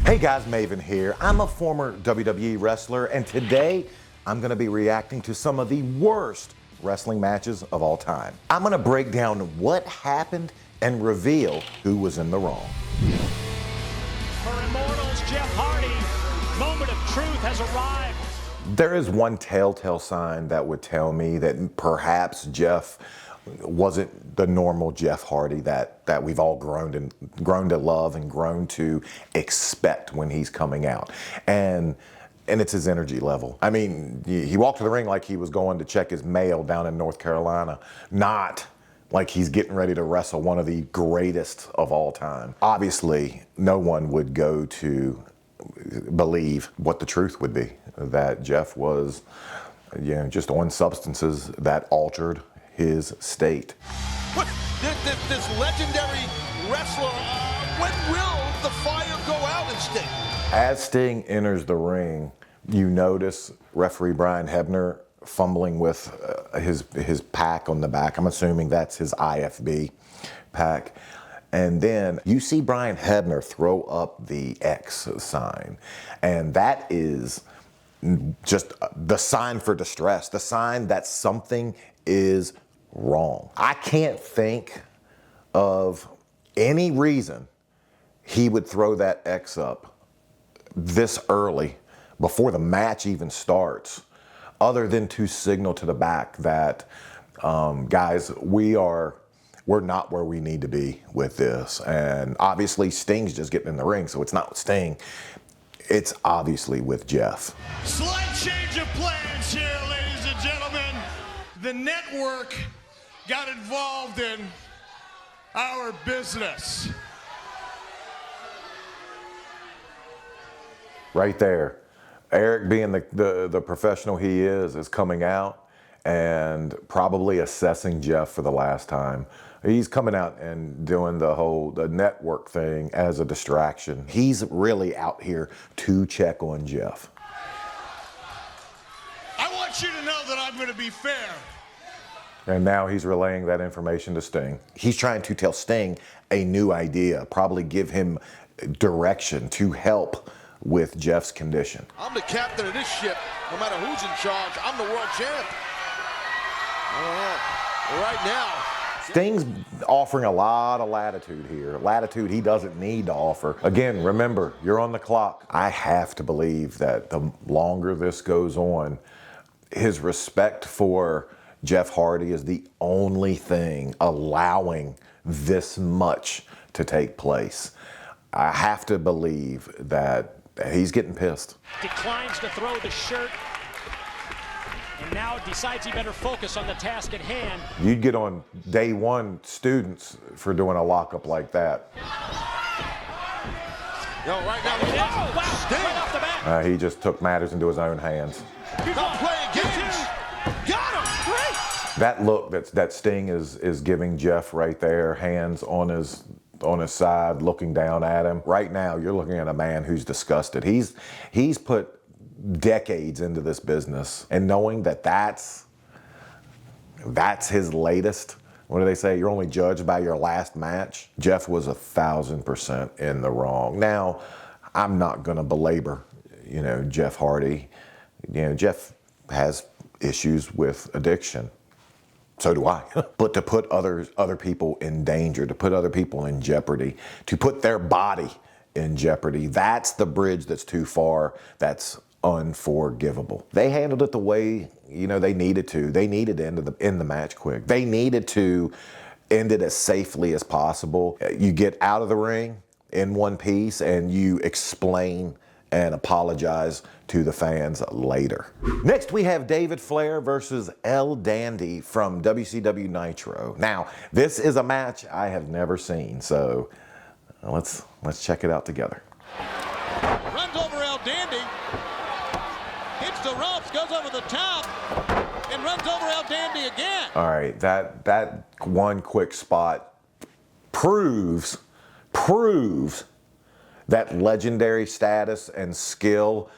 Hey guys, Maven here. I'm a former WWE wrestler, and today I'm going to be reacting to some of the worst wrestling matches of all time. I'm going to break down what happened and reveal who was in the wrong. For Immortals, Jeff Hardy, moment of truth has arrived. There is one telltale sign that would tell me that perhaps Jeff wasn't the normal Jeff Hardy that we've all grown to love and grown to expect when he's coming out. And it's his energy level. I mean, he walked to the ring like he was going to check his mail down in North Carolina, not like he's getting ready to wrestle one of the greatest of all time. Obviously, no one would go to believe what the truth would be, that Jeff was, just on substances that altered his state. What, this legendary wrestler, when will the fire go out in Sting? As Sting enters the ring, you notice referee Brian Hebner fumbling with his pack on the back. I'm assuming that's his IFB pack. And then you see Brian Hebner throw up the X sign. And that is just the sign for distress, the sign that something is wrong. I can't think of any reason he would throw that X up this early before the match even starts, other than to signal to the back that, guys, we're not where we need to be with this. And obviously Sting's just getting in the ring, so it's not with Sting. It's obviously with Jeff. Slight change of plans here, ladies and gentlemen. The network got involved in our business. Right there. Eric, being the professional he is coming out and probably assessing Jeff for the last time. He's coming out and doing the network thing as a distraction. He's really out here to check on Jeff. I want you to know that I'm going to be fair. And now he's relaying that information to Sting. He's trying to tell Sting a new idea, probably give him direction to help with Jeff's condition. I'm the captain of this ship. No matter who's in charge, I'm the world champ. Right now. Sting's offering a lot of latitude here, latitude he doesn't need to offer. Again, remember, you're on the clock. I have to believe that the longer this goes on, his respect for Jeff Hardy is the only thing allowing this much to take place. I have to believe that he's getting pissed. Declines to throw the shirt, and now decides he better focus on the task at hand. You'd get on day one students for doing a lockup like that. Right now, Sting. Right off the bat. He just took matters into his own hands. Not playing games. Got him. Great. That look that Sting is giving Jeff right there, hands on his side, looking down at him. Right now, you're looking at a man who's disgusted. He's put decades into this business, and knowing that that's his latest. What do they say? You're only judged by your last match. Jeff was 1,000% in the wrong. Now, I'm not going to belabor, Jeff Hardy. Jeff has issues with addiction. So do I. But to put other people in danger, to put other people in jeopardy, to put their body in jeopardy, that's the bridge that's too far. That's unforgivable. They handled it the way they needed to. They needed to end the match quick. They needed to end it as safely as possible. You get out of the ring in one piece and you explain and apologize to the fans later. Next, we have David Flair versus El Dandy from WCW Nitro. Now, this is a match I have never seen, so let's check it out together. Runs over El Dandy. Hits the ropes, goes over the top, and runs over El Dandy again. All right, that one quick spot proves that legendary status and skill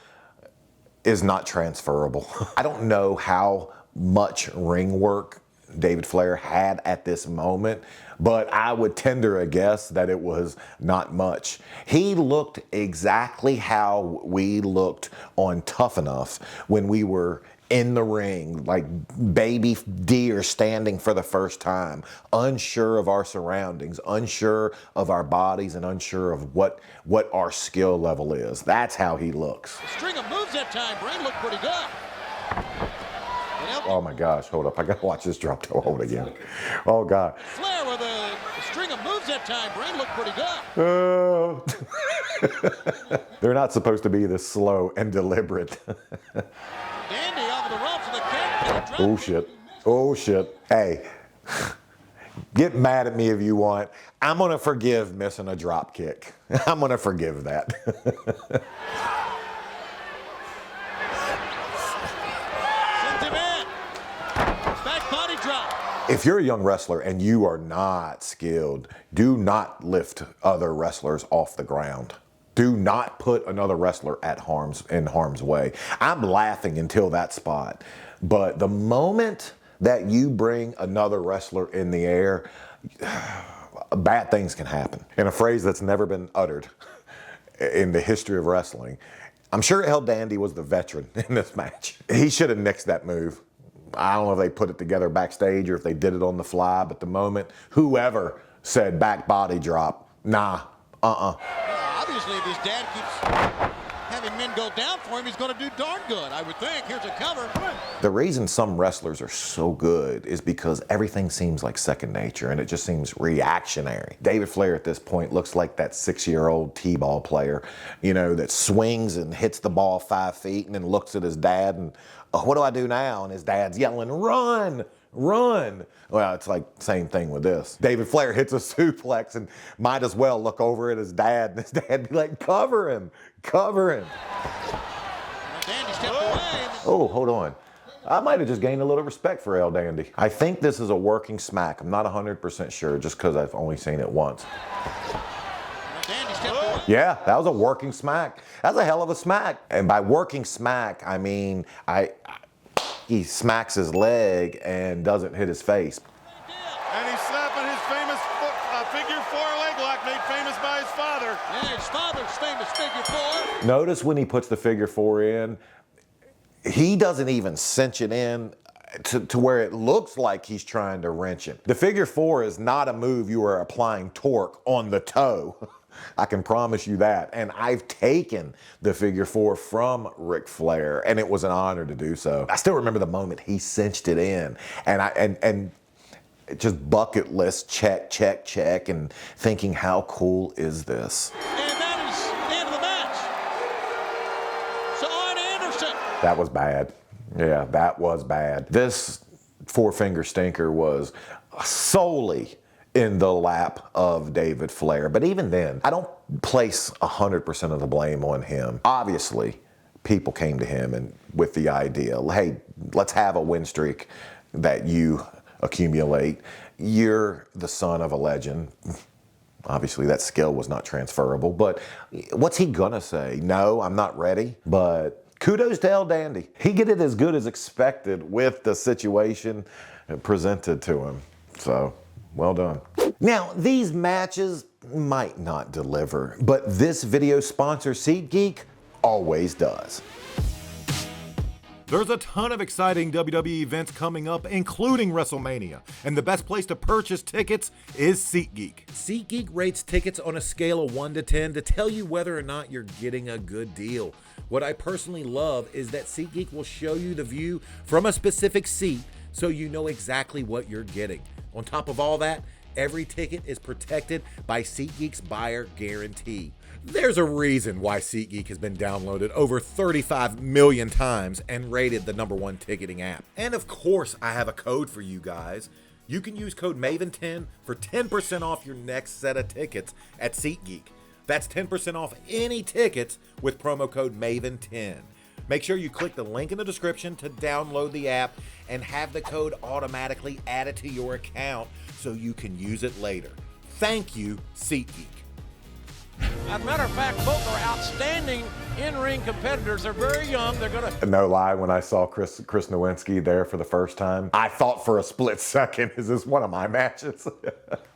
is not transferable. I don't know how much ring work David Flair had at this moment, but I would tender a guess that it was not much. He looked exactly how we looked on Tough Enough when we were in the ring, like baby deer standing for the first time, unsure of our surroundings, unsure of our bodies, and unsure of what our skill level is. That's how he looks. A string of moves that time. Bray looked pretty good. Oh my gosh, hold up. I gotta watch this drop toe hold again. Oh God. Flair with a string of moves that time. Bray looked pretty good. They're not supposed to be this slow and deliberate. Dandy over the ropes with a kick. Oh shit. Oh shit. Hey, get mad at me if you want. I'm gonna forgive missing a drop kick. I'm gonna forgive that. Sends him in. Back body drop. If you're a young wrestler and you are not skilled, do not lift other wrestlers off the ground. Do not put another wrestler in harm's way. I'm laughing until that spot. But the moment that you bring another wrestler in the air, bad things can happen. In a phrase that's never been uttered in the history of wrestling, I'm sure El Dandy was the veteran in this match. He should have nixed that move. I don't know if they put it together backstage or if they did it on the fly, but the moment whoever said back body drop, nah, Obviously, if his dad keeps having men go down for him, he's going to do darn good, I would think. Here's a cover. The reason some wrestlers are so good is because everything seems like second nature and it just seems reactionary. David Flair at this point looks like that 6-year-old t-ball player, you know, that swings and hits the ball 5 feet and then looks at his dad and, oh, what do I do now? And his dad's yelling, run, run. Well, it's like same thing with this. David Flair hits a suplex and might as well look over at his dad and his dad be like, cover him, cover him. Dandy stepped away. Oh, hold on. I might have just gained a little respect for El Dandy. I think this is a working smack. I'm not 100% sure just because I've only seen it once. Dandy stepped away. Yeah, that was a working smack. That's a hell of a smack. And by working smack, I mean he smacks his leg and doesn't hit his face. And he's slapping his famous figure 4 leg lock made famous by his father. Yeah, his father's famous figure 4. Notice when he puts the figure 4 in, he doesn't even cinch it in to where it looks like he's trying to wrench it. The figure 4 is not a move you are applying torque on the toe. I can promise you that. And I've taken the figure 4 from Ric Flair, and it was an honor to do so. I still remember the moment he cinched it in, and just bucket list check, check, check, and thinking, how cool is this? And that is the end of the match. So Arn Anderson. That was bad. Yeah, that was bad. This 4-finger stinker was solely in the lap of David Flair. But even then, I don't place 100% of the blame on him. Obviously, people came to him and with the idea, hey, let's have a win streak that you accumulate. You're the son of a legend. Obviously, that skill was not transferable, but what's he gonna say? No, I'm not ready. But kudos to El Dandy. He did it as good as expected with the situation presented to him. So, well done. Now, these matches might not deliver, but this video sponsor, SeatGeek, always does. There's a ton of exciting WWE events coming up, including WrestleMania, and the best place to purchase tickets is SeatGeek. SeatGeek rates tickets on a scale of 1 to 10 to tell you whether or not you're getting a good deal. What I personally love is that SeatGeek will show you the view from a specific seat so you know exactly what you're getting. On top of all that, every ticket is protected by SeatGeek's buyer guarantee. There's a reason why SeatGeek has been downloaded over 35 million times and rated the #1 ticketing app. And of course, I have a code for you guys. You can use code MAVEN10 for 10% off your next set of tickets at SeatGeek. That's 10% off any tickets with promo code MAVEN10. Make sure you click the link in the description to download the app and have the code automatically added to your account so you can use it later. Thank you, SeatGeek. As a matter of fact, both are outstanding in-ring competitors. They're very young. They're going to... No lie, when I saw Chris Nowinski there for the first time, I thought for a split second, is this one of my matches?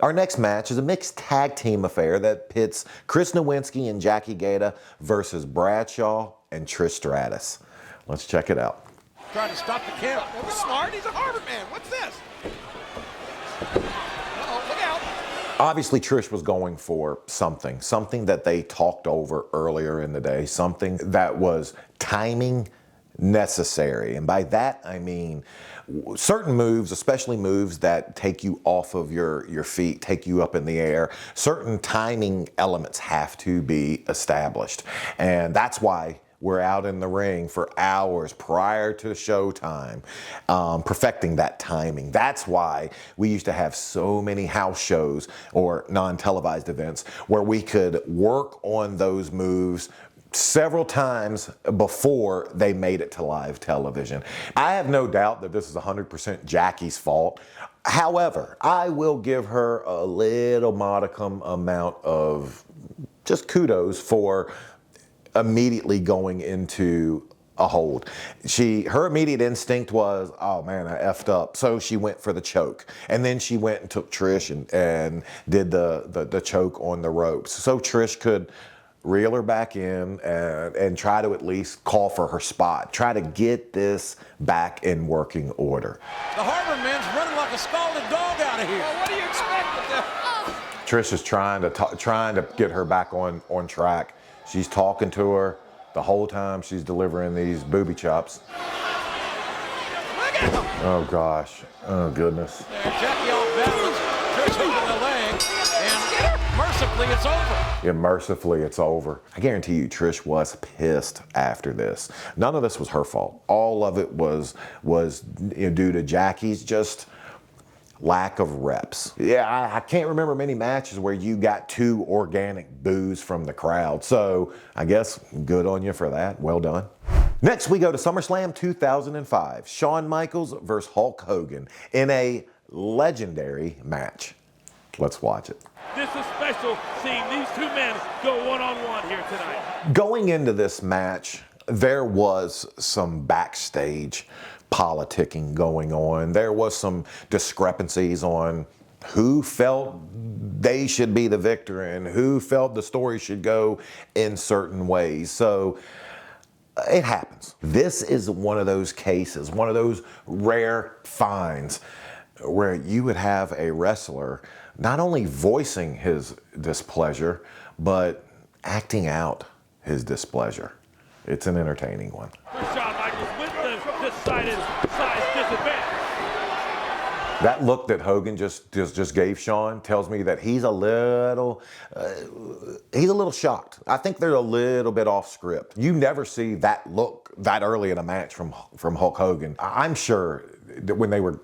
Our next match is a mixed tag team affair that pits Chris Nowinski and Jackie Gata versus Bradshaw and Trish Stratus. Let's check it out. Trying to stop the count. That was smart. He's a Harvard man. What's this? Uh-oh, look out. Obviously, Trish was going for something that they talked over earlier in the day, something that was timing necessary. And by that, I mean certain moves, especially moves that take you off of your feet, take you up in the air, certain timing elements have to be established. And that's why we're out in the ring for hours prior to showtime, perfecting that timing. That's why we used to have so many house shows or non-televised events where we could work on those moves several times before they made it to live television. I have no doubt that this is 100% Jackie's fault. However, I will give her a little modicum amount of just kudos for immediately going into a hold. Her immediate instinct was, oh man, I effed up. So she went for the choke. And then she went and took Trish and did the choke on the ropes. So Trish could reel her back in and try to at least call for her spot. Try to get this back in working order. The Harvard man's running like a scalded dog out of here. Well, what do you expect with that? Trish is trying to get her back on track. She's talking to her the whole time she's delivering these booby chops. Oh gosh, oh goodness. Jackie off balance, Trish hooking the leg, and mercifully it's over. Yeah, mercifully it's over. I guarantee you Trish was pissed after this. None of this was her fault. All of it was due to Jackie's just lack of reps. Yeah, I can't remember many matches where you got 2 organic boos from the crowd. So I guess good on you for that. Well done. Next, we go to SummerSlam 2005. Shawn Michaels versus Hulk Hogan in a legendary match. Let's watch it. This is special, seeing these two men go one-on-one here tonight. Going into this match, there was some backstage politicking going on. There was some discrepancies on who felt they should be the victor and who felt the story should go in certain ways. So it happens. This is one of those cases, one of those rare finds where you would have a wrestler not only voicing his displeasure, but acting out his displeasure. It's an entertaining one. Shawn Michaels with the decided size disadvantage. That look that Hogan just gave Shawn tells me that he's a little shocked. I think they're a little bit off script. You never see that look that early in a match from Hulk Hogan. I'm sure that when they were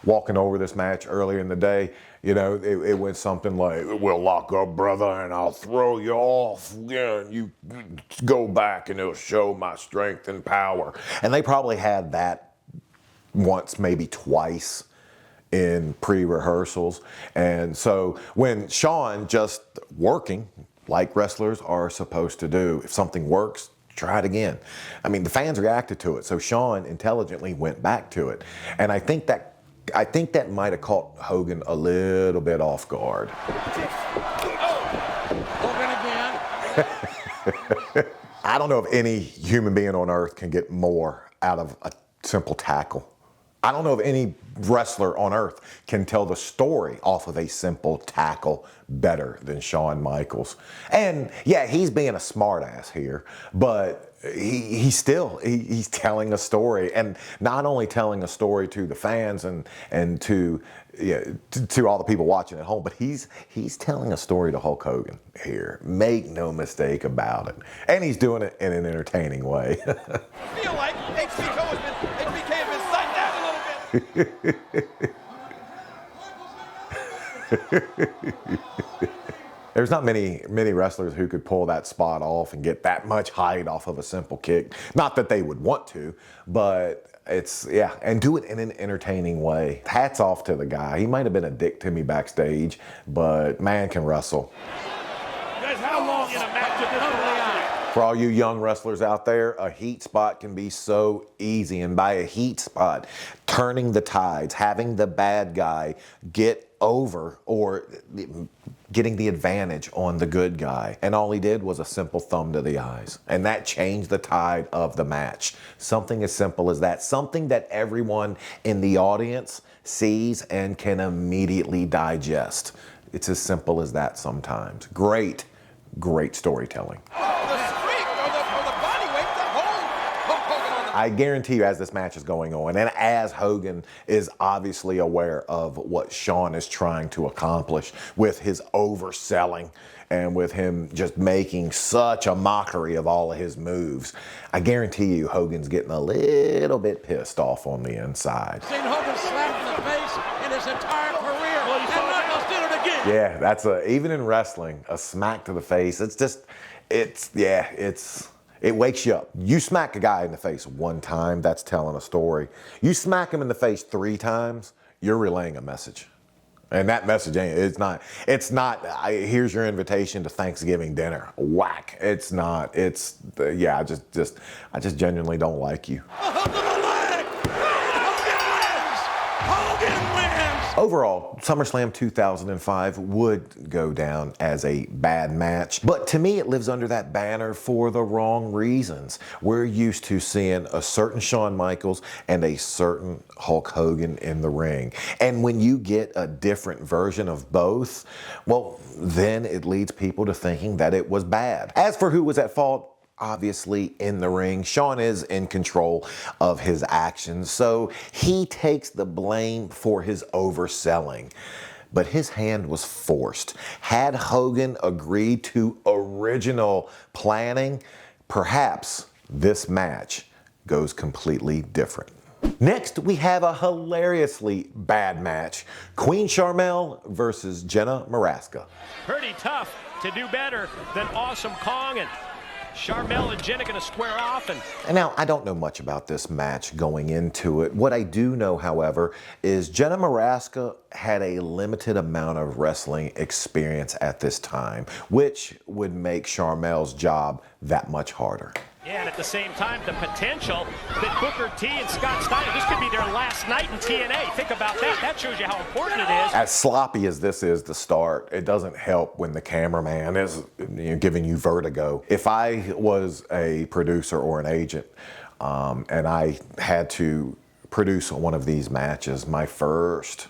walking over this match earlier in the day, it went something like, "We'll lock up, brother, and I'll throw you off. Yeah, you go back and it'll show my strength and power." And they probably had that once, maybe twice in pre-rehearsals. And so when Shawn just working like wrestlers are supposed to do, if something works, try it again. I mean, the fans reacted to it, so Shawn intelligently went back to it. And I think that might have caught Hogan a little bit off guard. Hogan again. I don't know if any human being on earth can get more out of a simple tackle. I don't know if any wrestler on earth can tell the story off of a simple tackle better than Shawn Michaels. And yeah, he's being a smartass here, but he's telling a story, and not only telling a story to the fans and to all the people watching at home, but he's telling a story to Hulk Hogan here. Make no mistake about it. And he's doing it in an entertaining way. I feel like HBK has been signed down a little bit. There's not many wrestlers who could pull that spot off and get that much height off of a simple kick. Not that they would want to, but and do it in an entertaining way. Hats off to the guy. He might have been a dick to me backstage, but man can wrestle. Guys, how long in a match of this For all you young wrestlers out there, a heat spot can be so easy. And by a heat spot, turning the tides, having the bad guy get over or getting the advantage on the good guy. And all he did was a simple thumb to the eyes. And that changed the tide of the match. Something as simple as that. Something that everyone in the audience sees and can immediately digest. It's as simple as that sometimes. Great storytelling. I guarantee you, as this match is going on, and as Hogan is obviously aware of what Shawn is trying to accomplish with his overselling and with him just making such a mockery of all of his moves, I guarantee you Hogan's getting a little bit pissed off on the inside. Seen Hogan slapped in the face in his entire career, and Michaels did it again. Yeah, that's even in wrestling, a smack to the face. It wakes you up. You smack a guy in the face one time, that's telling a story. You smack him in the face 3 times, you're relaying a message. And that message here's your invitation to Thanksgiving dinner. Whack. It's not. I just genuinely don't like you. Overall, SummerSlam 2005 would go down as a bad match, but to me it lives under that banner for the wrong reasons. We're used to seeing a certain Shawn Michaels and a certain Hulk Hogan in the ring. And when you get a different version of both, well, then it leads people to thinking that it was bad. As for who was at fault, obviously in the ring, Shawn is in control of his actions, so he takes the blame for his overselling. But his hand was forced. Had Hogan agreed to original planning, perhaps this match goes completely different. Next, we have a hilariously bad match. Queen Sharmell versus Jenna Maraska. Pretty tough to do better than Awesome Kong, and Sharmell and Jenna going to square off. And now, I don't know much about this match going into it. What I do know, however, is Jenna Maraska had a limited amount of wrestling experience at this time, which would make Sharmell's job that much harder. Yeah, and at the same time, the potential that Booker T and Scott Steiner, this could be their last night in TNA. Think about that. That shows you how important it is. As sloppy as this is to start, it doesn't help when the cameraman is giving you vertigo. If I was a producer or an agent and I had to produce one of these matches, my first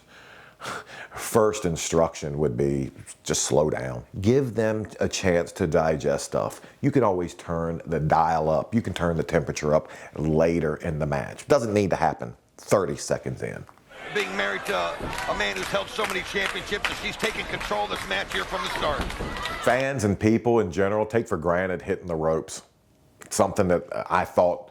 instruction would be just slow down. Give them a chance to digest stuff. You can always turn the dial up. You can turn the temperature up later in the match. Doesn't need to happen 30 seconds in. Being married to a man who's held so many championships, and she's taking control of this match here from the start. Fans and people in general take for granted hitting the ropes. Something that I thought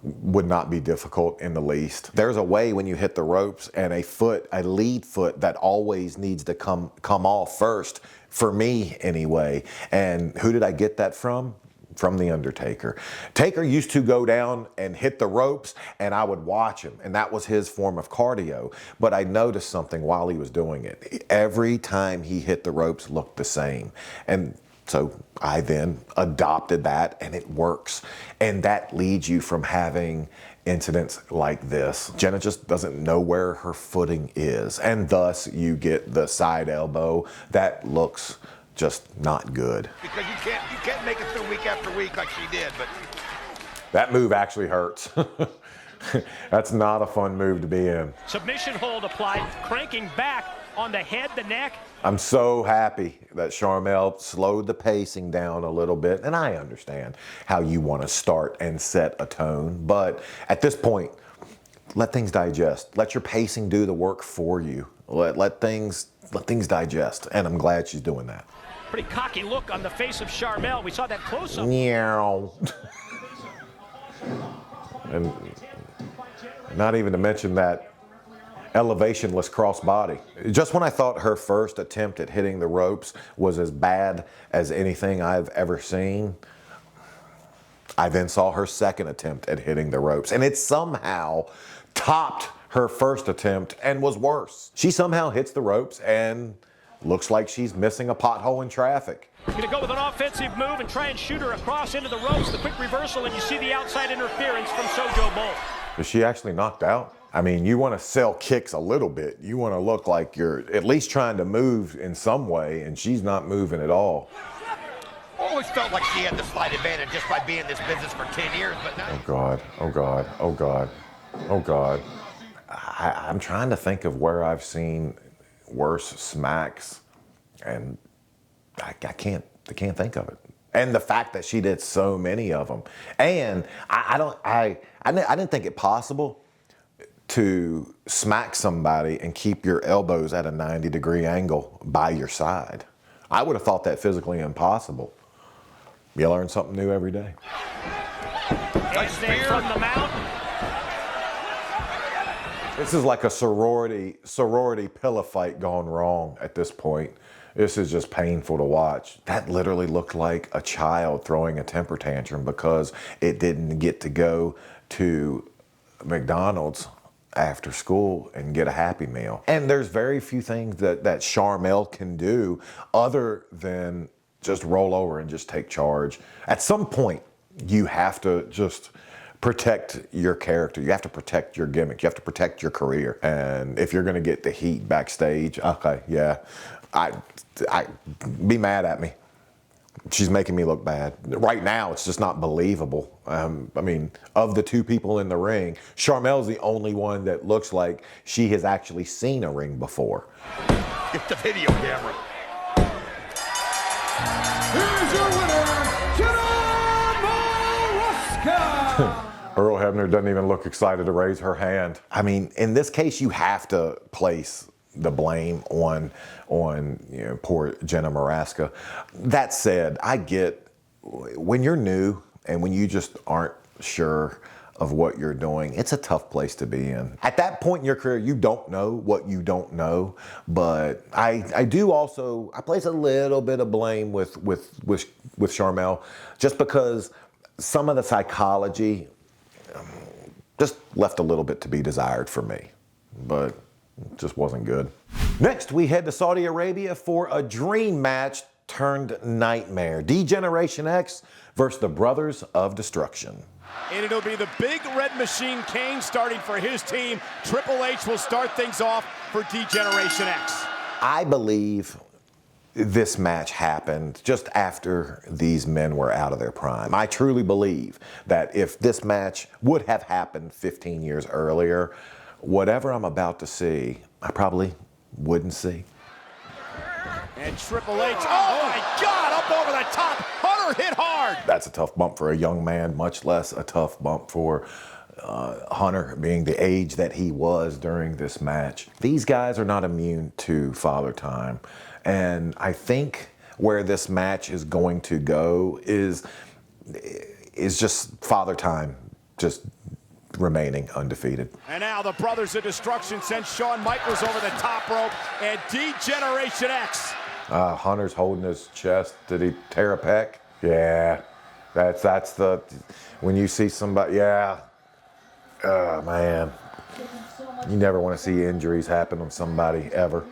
would not be difficult in the least. There's a way when you hit the ropes, and a lead foot that always needs to come off first, for me anyway. And who did I get that from? From The Undertaker. Taker used to go down and hit the ropes, and I would watch him, and that was his form of cardio. But I noticed something while he was doing it. Every time he hit the ropes looked the same. And so I then adopted that, and it works. And that leads you from having incidents like this. Jenna just doesn't know where her footing is, and thus you get the side elbow that looks just not good. Because you can't make it through week after week like she did, but that move actually hurts. That's not a fun move to be in. Submission hold applied, cranking back on the head, the neck. I'm so happy that Sharmell slowed the pacing down a little bit, and I understand how you want to start and set a tone, but at this point, let things digest. Let your pacing do the work for you. Let things digest, and I'm glad she's doing that. Pretty cocky look on the face of Sharmell. We saw that close-up. Meow. And not even to mention that elevationless crossbody. Just when I thought her first attempt at hitting the ropes was as bad as anything I've ever seen, I then saw her second attempt at hitting the ropes, and it somehow topped her first attempt and was worse. She somehow hits the ropes, and looks like she's missing a pothole in traffic. Going to go with an offensive move and try and shoot her across into the ropes. The quick reversal, and you see the outside interference from Sojo Bull. Is she actually knocked out? I mean, you want to sell kicks a little bit. You want to look like you're at least trying to move in some way, and she's not moving at all. Always felt like she had the slight advantage just by being in this business for 10 years, but now... Oh, God. Oh, God. Oh, God. Oh, God. I'm trying to think of where I've seen worse smacks, and I can't think of it. And the fact that she did so many of them. And I didn't think it possible to smack somebody and keep your elbows at a 90-degree angle by your side. I would have thought that physically impossible. You learn something new every day. Nice spear from the mountain. This is like a sorority pillow fight gone wrong at this point. This is just painful to watch. That literally looked like a child throwing a temper tantrum because it didn't get to go to McDonald's after school and get a Happy Meal. And there's very few things that Sharmell can do other than just roll over and just take charge. At some point, you have to just protect your character. You have to protect your gimmick. You have to protect your career. And if you're going to get the heat backstage, okay, yeah, I be mad at me. She's making me look bad. Right now, it's just not believable. I mean, of the two people in the ring, Sharmell's the only one that looks like she has actually seen a ring before. Get the video camera. Here's your winner, Jenna. Earl Hebner doesn't even look excited to raise her hand. I mean, in this case, you have to place the blame on poor Jenna Maraska. That said, I get when you're new and when you just aren't sure of what you're doing, it's a tough place to be in. At that point in your career, you don't know what you don't know, but I do also, I place a little bit of blame with Sharmell just because some of the psychology just left a little bit to be desired for me, but it just wasn't good. Next, we head to Saudi Arabia for a dream match turned nightmare. D-Generation X versus the Brothers of Destruction. And it'll be the Big Red Machine Kane starting for his team. Triple H will start things off for D-Generation X. I believe this match happened just after these men were out of their prime. I truly believe that if this match would have happened 15 years earlier, whatever I'm about to see, I probably wouldn't see. And Triple H, oh my God, up over the top. Hunter hit hard. That's a tough bump for a young man, much less a tough bump for Hunter being the age that he was during this match. These guys are not immune to Father Time. And I think where this match is going to go is just Father Time just remaining undefeated. And now the Brothers of Destruction send Shawn Michaels over the top rope, and D-Generation X. Hunter's holding his chest. Did he tear a pec? Yeah, that's the, when you see somebody, yeah. Oh, man. You never want to see injuries happen on somebody, ever.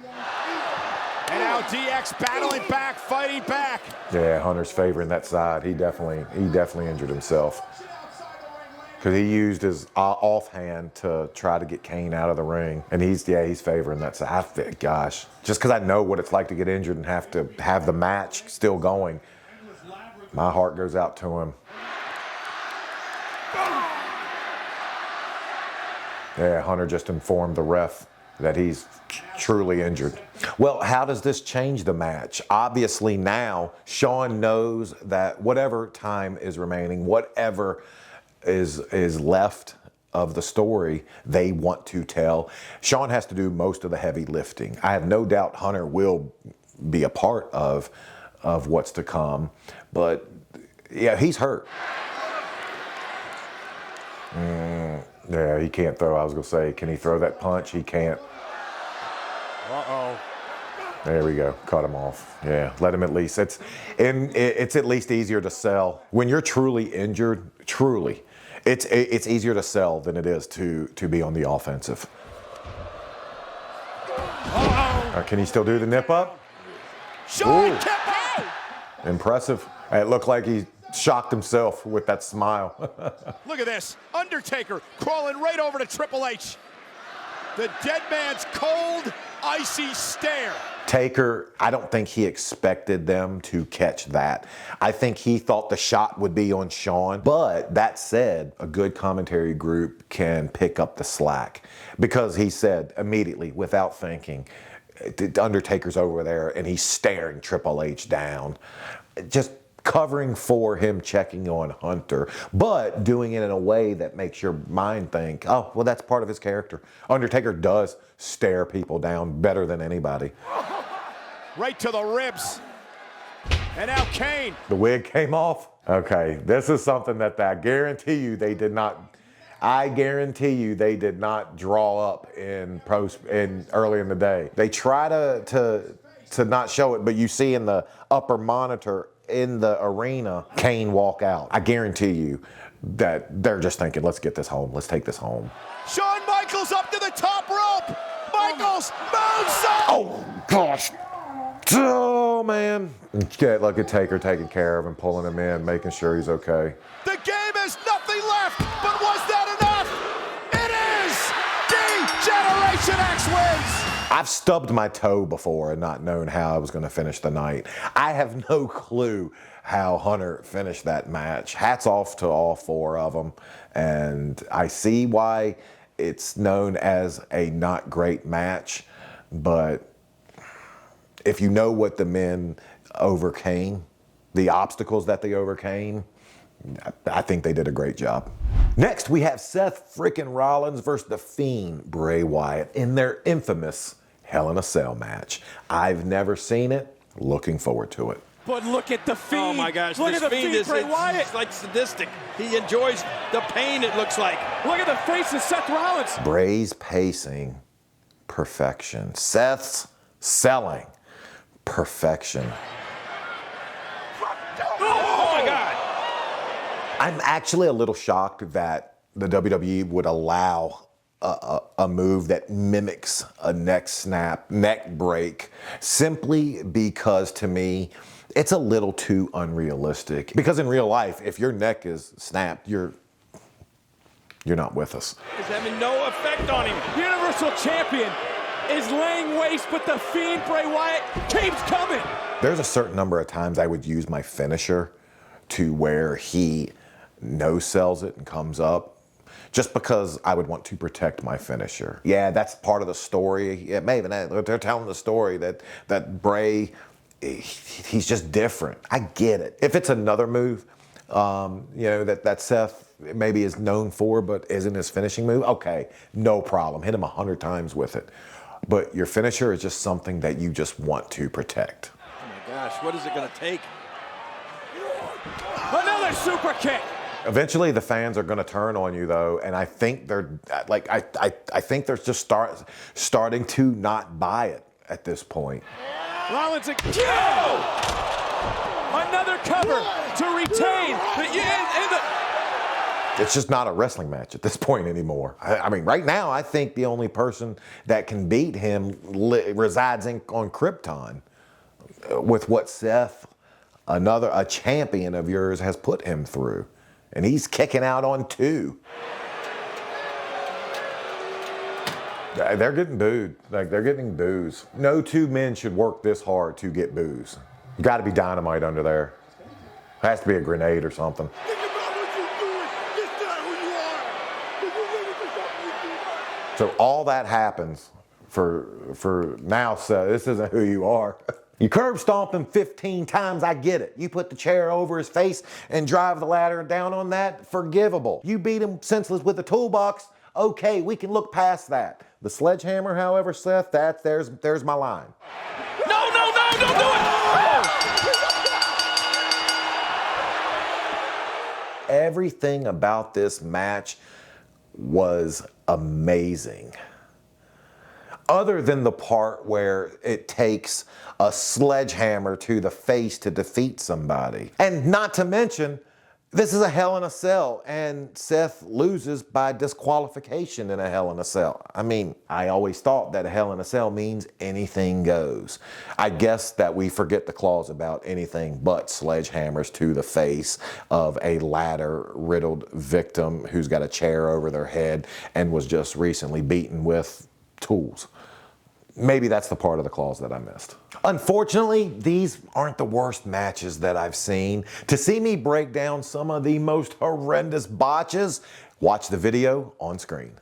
And now DX battling back, fighting back. Yeah, Hunter's favoring that side. He definitely injured himself. Because he used his offhand to try to get Kane out of the ring. And he's favoring that side. Gosh, just because I know what it's like to get injured and have to have the match still going, my heart goes out to him. Yeah, Hunter just informed the ref that he's truly injured. Well, how does this change the match? Obviously now, Shawn knows that whatever time is remaining, whatever is left of the story they want to tell, Shawn has to do most of the heavy lifting. I have no doubt Hunter will be a part of what's to come, but yeah, he's hurt. Yeah, he can't throw. I was gonna say, can he throw that punch? He can't. Uh-oh. There we go. Cut him off. Yeah, let him at least. It's at least easier to sell when you're truly injured. Truly, it's easier to sell than it is to be on the offensive. Uh-oh. Can he still do the nip up? Shawn Ooh. kept up. Impressive. It looked like he shocked himself with that smile. Look at this. Undertaker crawling right over to Triple H. The dead man's cold, icy stare. Taker, I don't think he expected them to catch that. I think he thought the shot would be on Shawn. But that said, a good commentary group can pick up the slack, because he said immediately, without thinking, Undertaker's over there and he's staring Triple H down, just covering for him checking on Hunter, but doing it in a way that makes your mind think, oh, well, that's part of his character. Undertaker does stare people down better than anybody. Right to the ribs. And now Kane. The wig came off. Okay, this is something that I guarantee you they did not. I guarantee you they did not draw up in early in the day. They try to not show it, but you see in the upper monitor in the arena, Kane walk out. I guarantee you that they're just thinking, let's get this home. Let's take this home. Shawn Michaels up to the top rope. Michaels moonsault. Oh, gosh. Oh, man. Look at Taker taking care of him, pulling him in, making sure he's okay. The game has nothing left, but was that enough? It is! D-Generation X wins! I've stubbed my toe before and not known how I was going to finish the night. I have no clue how Hunter finished that match. Hats off to all four of them. And I see why it's known as a not great match, but if you know what the men overcame, the obstacles that they overcame, I think they did a great job. Next, we have Seth freaking Rollins versus the Fiend, Bray Wyatt, in their infamous Hell in a Cell match. I've never seen it. Looking forward to it. But look at the Fiend. Oh my gosh, look this at the Fiend Fiend, Bray Wyatt. It's like sadistic. He enjoys the pain, it looks like. Look at the face of Seth Rollins. Bray's pacing, perfection. Seth's selling, perfection. Oh my God. I'm actually a little shocked that the WWE would allow a move that mimics a neck snap, neck break, simply because to me, it's a little too unrealistic. Because in real life, if your neck is snapped, you're not with us. It's having no effect on him. Universal Champion is laying waste, but the Fiend, Bray Wyatt, keeps coming. There's a certain number of times I would use my finisher to where he no-sells it and comes up, just because I would want to protect my finisher. Yeah, that's part of the story. Yeah, maybe they're telling the story that Bray, he's just different. I get it. If it's another move, that Seth maybe is known for, but isn't his finishing move, okay, no problem. Hit him 100 times with it. But your finisher is just something that you just want to protect. Oh my gosh, what is it going to take? Another super kick. Eventually, the fans are going to turn on you, though, and I think they're like, I think they're just starting to not buy it at this point. Rollins again. Another cover to retain. It's just not a wrestling match at this point anymore. I mean, right now, I think the only person that can beat him resides on Krypton, with what Seth, a champion of yours, has put him through. And he's kicking out on 2. They're getting booed. Like, they're getting boos. No 2 men should work this hard to get boos. You got to be dynamite under there. Has to be a grenade or something. Think about what you're doing. This is not who you are. Did you really think that's what you do? So all that happens for now, Seth. This isn't who you are. You curb stomp him 15 times, I get it. You put the chair over his face and drive the ladder down on that, forgivable. You beat him senseless with the toolbox, okay, we can look past that. The sledgehammer, however, Seth, there's my line. No, don't do it! Everything about this match was amazing. Other than the part where it takes a sledgehammer to the face to defeat somebody. And not to mention This is a Hell in a Cell, and Seth loses by disqualification in a Hell in a Cell. I mean, I always thought that a Hell in a Cell means anything goes. I guess that we forget the clause about anything but sledgehammers to the face of a ladder-riddled victim who's got a chair over their head and was just recently beaten with tools. Maybe that's the part of the clause that I missed. Unfortunately, these aren't the worst matches that I've seen. To see me break down some of the most horrendous botches, watch the video on screen.